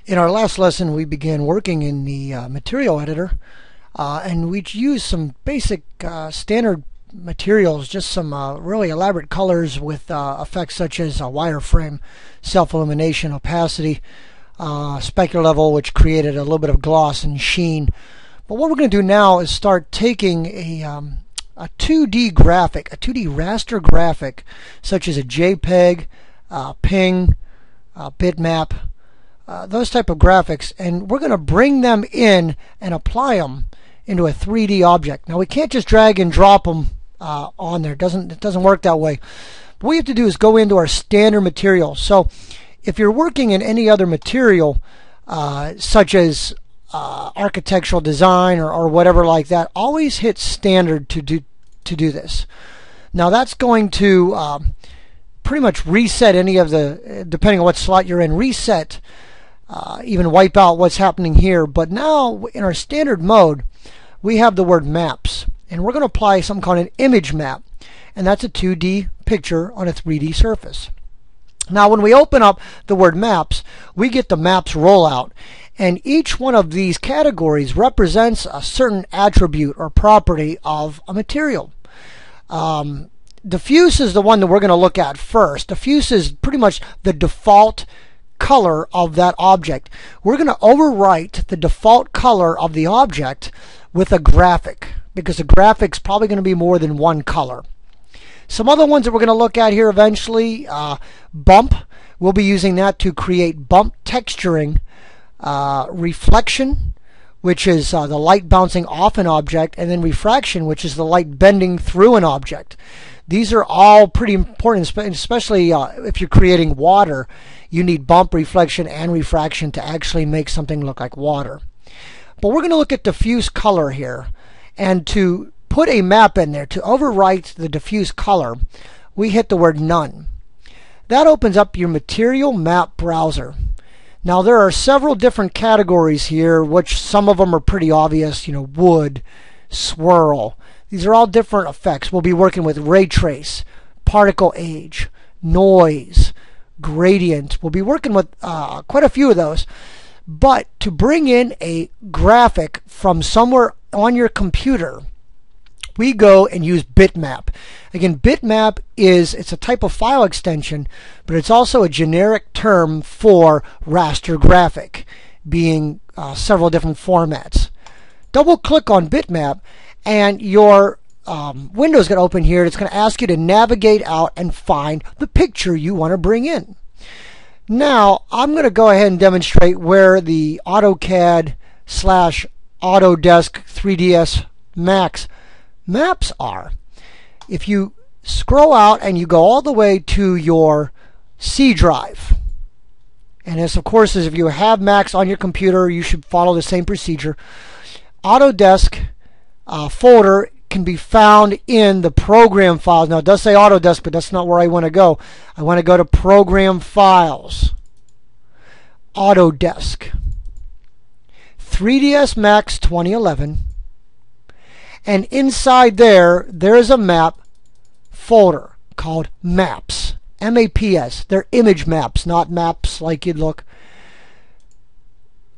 In our last lesson, we began working in the material editor, and we used some basic standard materials, just some really elaborate colors with effects such as wireframe, self-illumination, opacity, specular level, which created a little bit of gloss and sheen. But what we're going to do now is start taking a 2D graphic, a 2D raster graphic, such as a JPEG, PNG, bitmap, those type of graphics, and we're going to bring them in and apply them into a 3D object. Now we can't just drag and drop them on there. It doesn't work that way. What we have to do is go into our standard material. So if you're working in any other material, such as architectural design or whatever like that, always hit standard to do this. Now that's going to pretty much reset any of the, depending on what slot you're in, reset, even wipe out what's happening here. But now in our standard mode, we have the word maps, and we're going to apply something called an image map, and that's a 2D picture on a 3D surface. Now when we open up the word maps, we get the maps rollout, and each one of these categories represents a certain attribute or property of a material. Diffuse is the one that we're going to look at first. Diffuse is pretty much the default color of that object. We're going to overwrite the default color of the object with a graphic, because the graphic's probably going to be more than one color. Some other ones that we're going to look at here eventually, bump. We'll be using that to create bump texturing. Reflection, which is the light bouncing off an object, and then refraction, which is the light bending through an object. These are all pretty important, especially if you're creating water. You need bump, reflection, and refraction to actually make something look like water. But we're going to look at diffuse color here. And to put a map in there, to overwrite the diffuse color, we hit the word none. That opens up your material map browser. Now there are several different categories here, which some of them are pretty obvious, wood, swirl. These are all different effects. We'll be working with ray trace, particle age, noise, gradient. We'll be working with quite a few of those. But to bring in a graphic from somewhere on your computer, we go and use bitmap. Again, bitmap it's a type of file extension, but it's also a generic term for raster graphic, being several different formats. Double click on bitmap, and your window is going to open here. It's going to ask you to navigate out and find the picture you want to bring in. Now I'm going to go ahead and demonstrate where the AutoCAD / Autodesk 3ds Max maps are. If you scroll out and you go all the way to your C drive, and this of course is if you have Macs on your computer, you should follow the same procedure. Autodesk folder can be found in the program files. Now it does say Autodesk, but that's not where I want to go. I want to go to program files, Autodesk 3ds Max 2011, and inside there's a map folder called Maps, M-A-P-S. They're image maps, not maps like you'd look.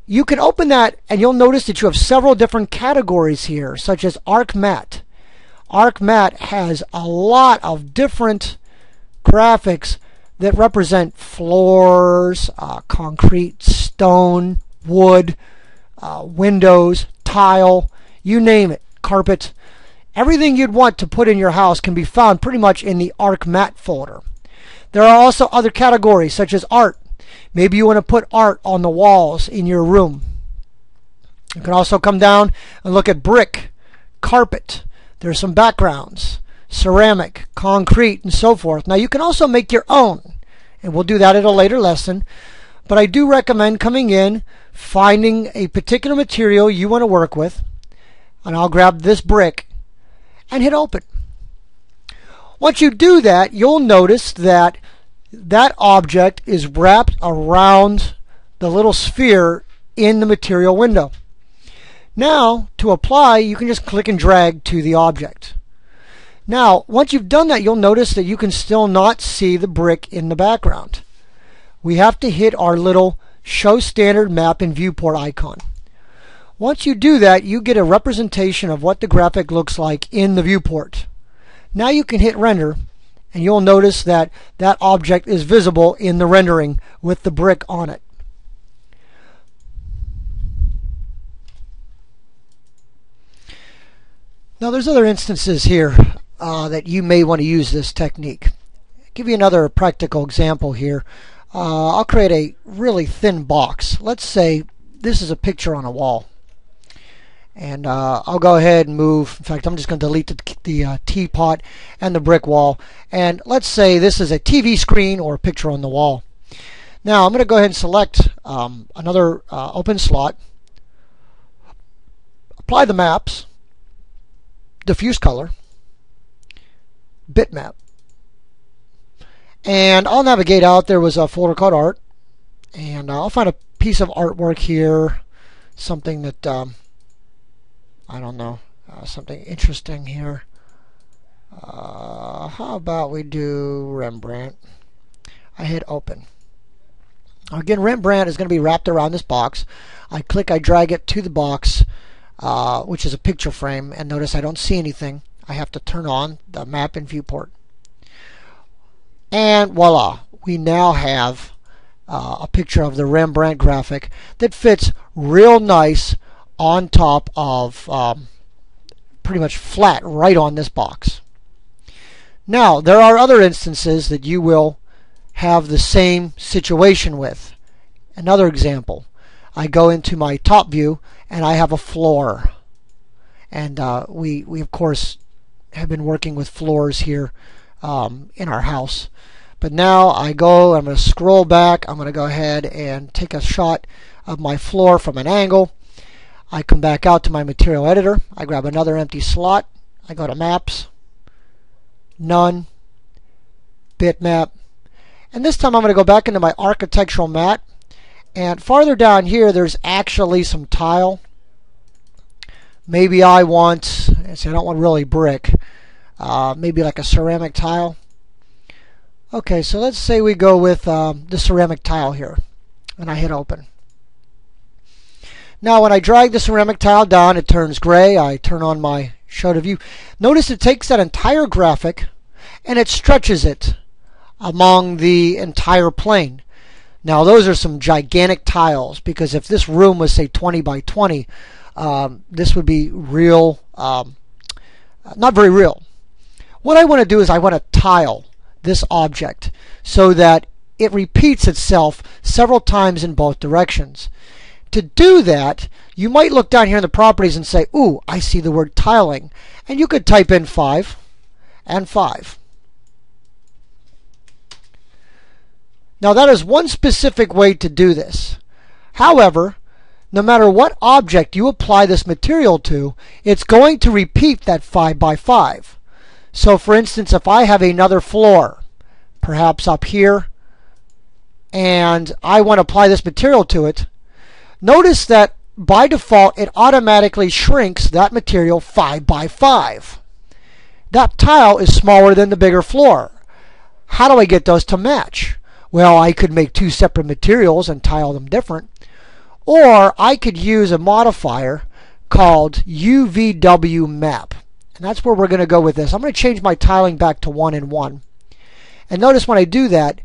You can open that and you'll notice that you have several different categories here, such as ArcMat. ArcMat has a lot of different graphics that represent floors, concrete, stone, wood, windows, tile, you name it, carpet. Everything you'd want to put in your house can be found pretty much in the ArcMat folder. There are also other categories such as art. Maybe you want to put art on the walls in your room. You can also come down and look at brick, carpet. There's some backgrounds, ceramic, concrete, and so forth. Now you can also make your own, and we'll do that at a later lesson. But I do recommend coming in, finding a particular material you want to work with, and I'll grab this brick and hit open. Once you do that, you'll notice that that object is wrapped around the little sphere in the material window. Now, to apply, you can just click and drag to the object. Now, once you've done that, you'll notice that you can still not see the brick in the background. We have to hit our little Show Standard Map and Viewport icon. Once you do that, you get a representation of what the graphic looks like in the viewport. Now you can hit render, and you'll notice that that object is visible in the rendering with the brick on it. Now there's other instances here that you may want to use this technique. I'll give you another practical example here. I'll create a really thin box. Let's say this is a picture on a wall. And I'll go ahead and move. In fact, I'm just going to delete the teapot and the brick wall. And let's say this is a TV screen or a picture on the wall. Now I'm going to go ahead and select another open slot. Apply the maps. Diffuse color, bitmap, and I'll navigate out. There was a folder called art, and I'll find a piece of artwork here, something that I don't know, something interesting here. How about we do Rembrandt? I hit open. Again, Rembrandt is going to be wrapped around this box. I drag it to the box, which is a picture frame, and notice I don't see anything. I have to turn on the map and viewport. And voila, we now have a picture of the Rembrandt graphic that fits real nice on top of pretty much flat right on this box. Now, there are other instances that you will have the same situation with. Another example. I go into my top view and I have a floor, and we of course have been working with floors here in our house. But now I'm going to scroll back. I'm going to go ahead and take a shot of my floor from an angle. I come back out to my material editor. I grab another empty slot. I go to Maps, None, Bitmap, and this time I'm going to go back into my architectural mat. And farther down here, there's actually some tile. Maybe I don't want really brick. Maybe like a ceramic tile. Okay, so let's say we go with the ceramic tile here. And I hit open. Now when I drag the ceramic tile down, it turns gray. I turn on my show to view. Notice it takes that entire graphic and it stretches it along the entire plane. Now those are some gigantic tiles, because if this room was say 20 by 20, this would be real, not very real. What I want to do is I want to tile this object so that it repeats itself several times in both directions. To do that, you might look down here in the properties and say, ooh, I see the word tiling. And you could type in 5 and 5. Now that is one specific way to do this. However, no matter what object you apply this material to, it's going to repeat that 5 by 5. So for instance, if I have another floor, perhaps up here, and I want to apply this material to it, notice that by default it automatically shrinks that material 5 by 5. That tile is smaller than the bigger floor. How do I get those to match? Well, I could make two separate materials and tile them different. Or I could use a modifier called UVW map. And that's where we're going to go with this. I'm going to change my tiling back to 1 and 1. And notice when I do that,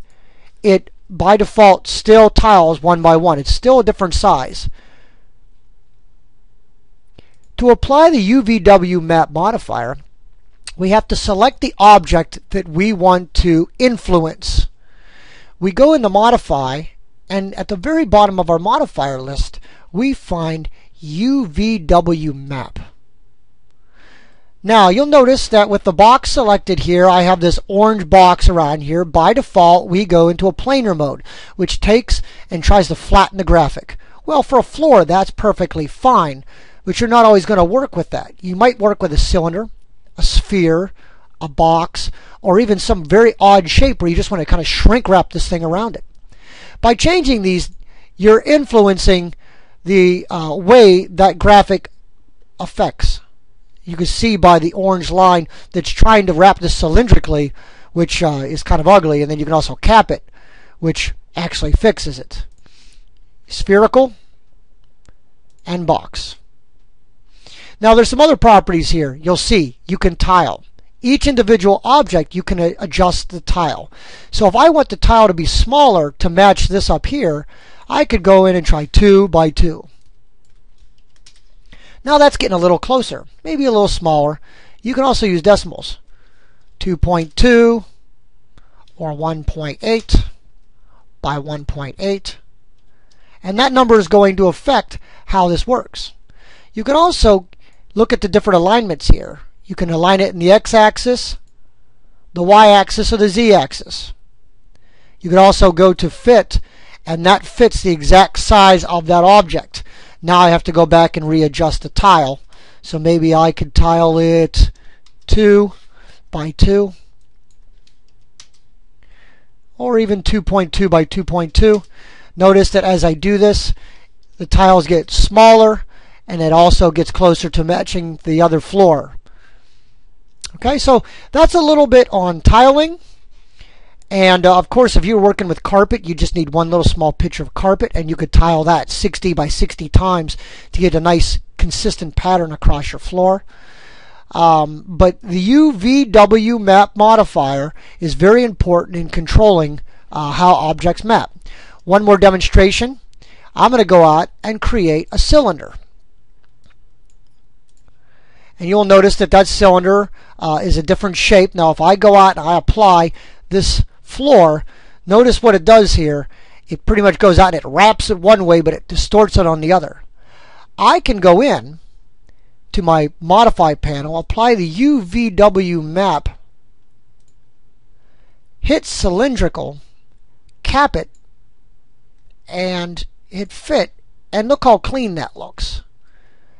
it by default still tiles 1 by 1. It's still a different size. To apply the UVW map modifier, we have to select the object that we want to influence. We go into Modify, and at the very bottom of our modifier list, we find UVW map. Now, you'll notice that with the box selected here, I have this orange box around here. By default, we go into a planar mode, which takes and tries to flatten the graphic. Well, for a floor, that's perfectly fine, but you're not always going to work with that. You might work with a cylinder, a sphere, a box, or even some very odd shape where you just want to kind of shrink wrap this thing around it. By changing these, you're influencing the way that graphic affects. You can see by the orange line that's trying to wrap this cylindrically, which is kind of ugly, and then you can also cap it, which actually fixes it. spherical, and box. Now there's some other properties here. You'll see you can tile. Each individual object you can adjust the tile. So if I want the tile to be smaller to match this up here, I could go in and try 2 by 2. Now that's getting a little closer, maybe a little smaller. You can also use decimals. 2.2 or 1.8 by 1.8. And that number is going to affect how this works. You can also look at the different alignments here. You can align it in the x-axis, the y-axis, or the z-axis. You can also go to fit, and that fits the exact size of that object. Now I have to go back and readjust the tile. So maybe I could tile it 2 by 2, or even 2.2 by 2.2. Notice that as I do this, the tiles get smaller, and it also gets closer to matching the other floor. Okay, so that's a little bit on tiling. And of course, if you're working with carpet, you just need one little small picture of carpet, and you could tile that 60 by 60 times to get a nice consistent pattern across your floor. But the UVW map modifier is very important in controlling how objects map. One more demonstration. I'm going to go out and create a cylinder. And you'll notice that that cylinder is a different shape. Now if I go out and I apply this floor, notice what it does here. It pretty much goes out and it wraps it one way, but it distorts it on the other. I can go in to my modify panel, apply the UVW map, hit cylindrical, cap it, and hit fit, and look how clean that looks.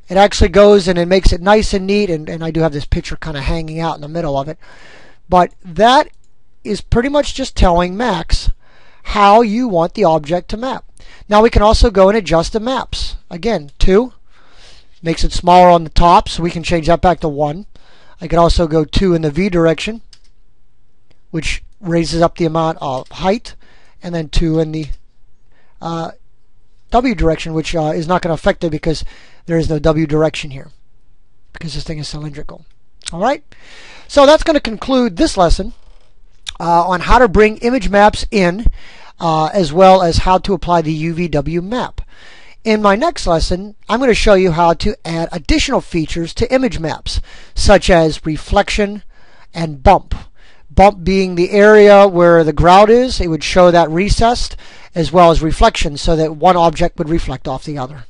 It actually goes and it makes it nice and neat, and I do have this picture kind of hanging out in the middle of it. But that is pretty much just telling Max how you want the object to map. Now we can also go and adjust the maps. Again, 2 makes it smaller on the top, so we can change that back to 1. I can also go 2 in the V direction, which raises up the amount of height, and then 2 in the W direction, which is not going to affect it because there is no W direction here, because this thing is cylindrical. All right, so that's going to conclude this lesson on how to bring image maps in, as well as how to apply the UVW map. In my next lesson, I'm going to show you how to add additional features to image maps, such as reflection and bump. Bump being the area where the grout is, it would show that recessed, as well as reflection, so that one object would reflect off the other.